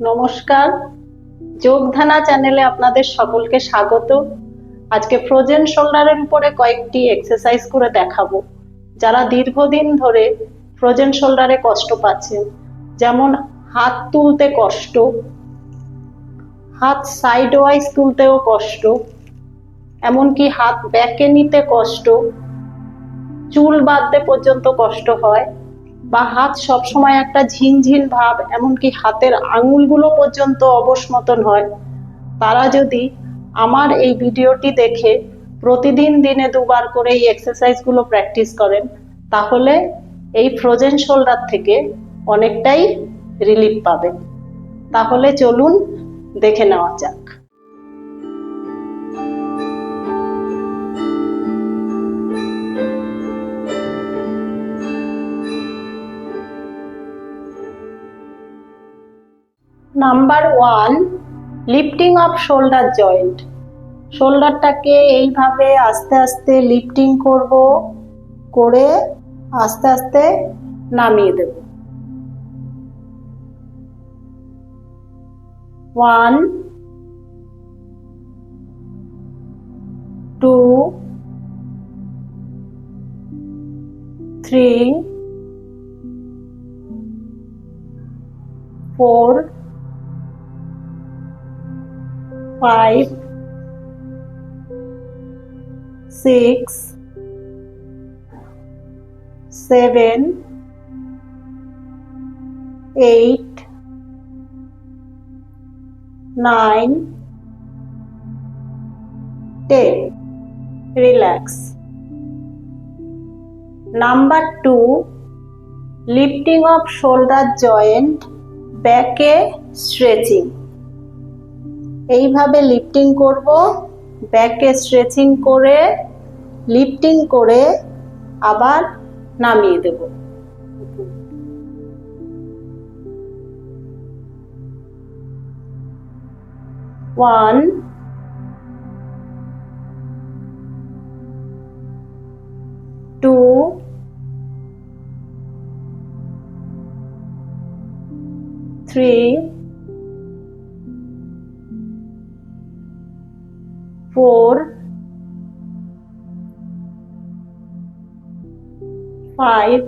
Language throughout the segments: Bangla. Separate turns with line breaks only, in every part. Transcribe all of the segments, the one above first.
নমস্কার, যোগধানা চ্যানেলে আপনাদের সকলকে স্বাগত। আজকে ফ্রোজেন শোল্ডারের উপরে কয়েকটি এক্সারসাইজ করে দেখাবো। যারা দীর্ঘদিন ধরে ফ্রোজেন শোল্ডারে কষ্ট পাচ্ছেন, যেমন হাত তুলতে কষ্ট, হাত সাইড ওয়াইজ তুলতেও কষ্ট, এমনকি হাত ব্যাকে নিতে কষ্ট, চুল বাঁধতে পর্যন্ত কষ্ট হয়, বা হাত সবসময় একটা ঝিনঝিন ভাব, এমনকি হাতের আঙুলগুলো পর্যন্ত অবশ মতন হয়, তারা যদি আমার এই ভিডিওটি দেখে প্রতিদিন দিনে দুবার করে এই এক্সারসাইজগুলো প্র্যাকটিস করেন, তাহলে এই ফ্রোজেন শোল্ডার থেকে অনেকটাই রিলিফ পাবেন। তাহলে চলুন দেখে নেওয়া যাক। Number 1, lifting of shoulder joint. শোল্ডারটাকে এইভাবে আস্তে আস্তে লিফটিং করব, করে আস্তে আস্তে নামিয়ে দেব। 1 2 3 4 5 6 7 8 9 10. Relax. Number 2, lifting of shoulder joint, ব্যাকে স্ট্রেচিং। এইভাবে লিফটিং করব, ব্যাকে স্ট্রেচিং করে লিফটিং করে আবার নামিয়ে দেব। 1 2 3 4 5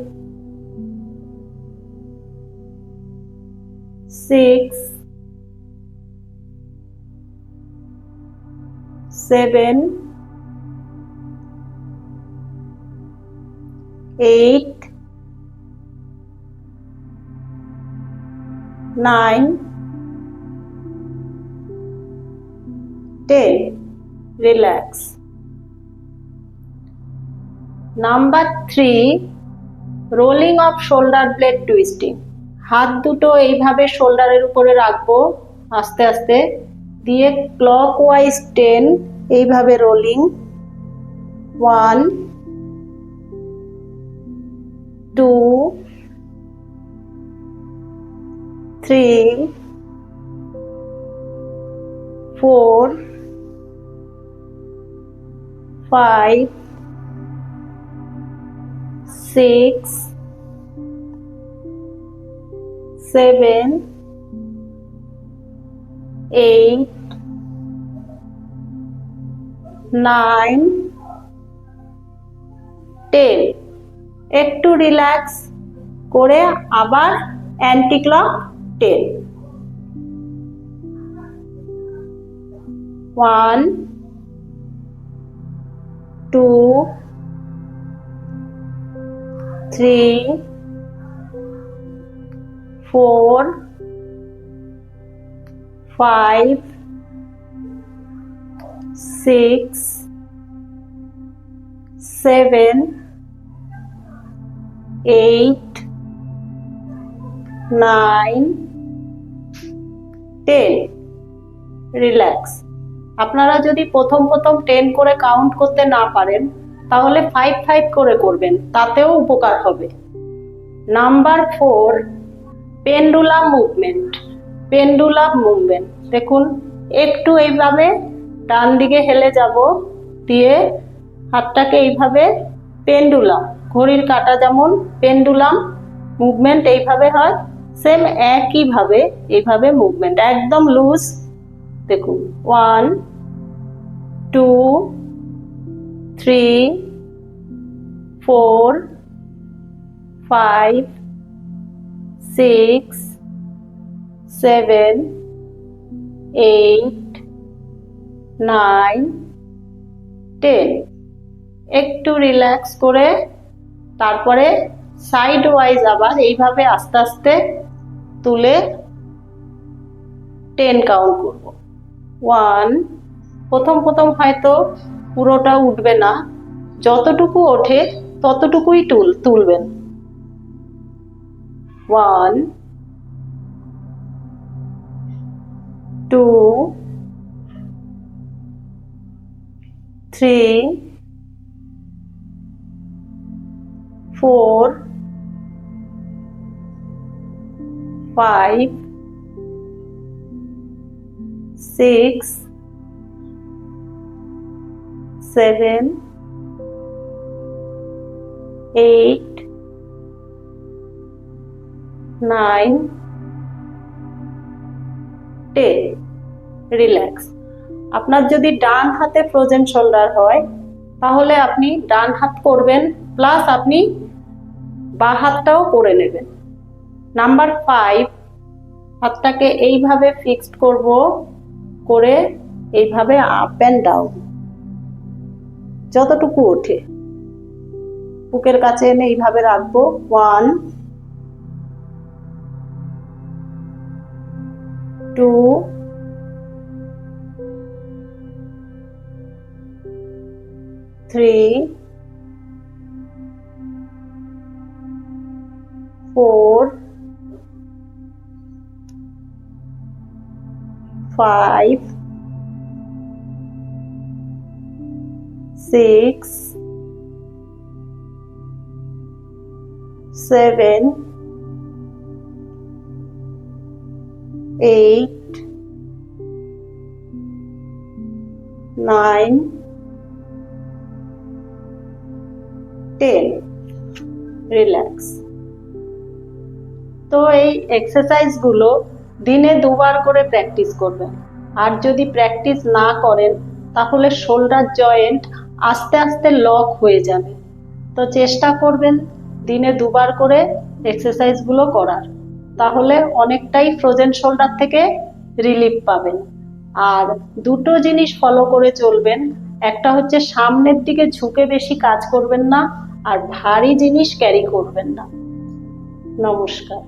6 7 8 9 10. Relax. Number 3, rolling off shoulder blade twisting. হাত দুটো এইভাবে শোল্ডারের উপরে রাখবো, আস্তে আস্তে দিয়ে ক্লকওয়াইজ 10, এইভাবে রোলিং। 1 2 3 4 5 6 7 8 9 10. একটু রিল্যাক্স করে আবার অ্যান্টি ক্লক 10. 1 2 3 4 5 6 7 8 9 10. রিল্যাক্স। আপনারা যদি প্রথম 10 করে কাউন্ট করতে না পারেন, তাহলে 5 5 করে করবেন, তাতেও উপকার হবে। Number 4, pendulum movement. Pendulum movement দেখুন, একটু এইভাবে ডান দিকে হেলে যাব, দিয়ে হাতটাকে এইভাবে পেন্ডুলাম, ঘড়ির কাঁটা যেমন পেন্ডুলাম মুভমেন্ট এইভাবে হয়, সেম একই ভাবে এইভাবে মুভমেন্ট একদম লুজ। দেখুন 1 2 3 4 5 6 7 8 9 10। একটু রিল্যাক্স করে তারপরে সাইড ওয়াইজ আবার এইভাবে আস্তে আস্তে তুলে 10 কাউন্ট করব। 1, প্রথম প্রথম হয়তো পুরোটা উঠবে না, যতটুকু ওঠে ততটুকুই তুলবেন। 1 2 3 4 5 6 7 8 9 10। রিল্যাক্স। আপনার যদি ডান হাতে ফ্রোজেন শোল্ডার হয় তাহলে আপনি ডান হাত করবেন, প্লাস আপনি বাঁ হাতটাও করে নেবেন। নাম্বার 5, হাতটাকে এইভাবে ফিক্সড করব, করে এইভাবে আপ অ্যান্ড ডাউন যতটুকু ওঠে বুকের কাছে এনে এইভাবে রাখবো। 1 2 3 4 5 6 7 8 9 10। রিল্যাক্স। তো এই এক্সারসাইজগুলো দিনে 2 বার করে প্র্যাকটিস করবেন। আর যদি প্র্যাকটিস না করেন তাহলে শোল্ডার জয়েন্ট আস্তে আস্তে লক হয়ে যাবে। তো চেষ্টা করবেন দিনে 2 বার করে এক্সারসাইজগুলো করার, তাহলে অনেকটাই ফ্রোজেন শোল্ডার থেকে রিলিফ পাবেন। আর দুটো জিনিস ফলো করে চলবেন, একটা হচ্ছে সামনের দিকে ঝুঁকে বেশি কাজ করবেন না, আর ভারী জিনিস ক্যারি করবেন না। নমস্কার।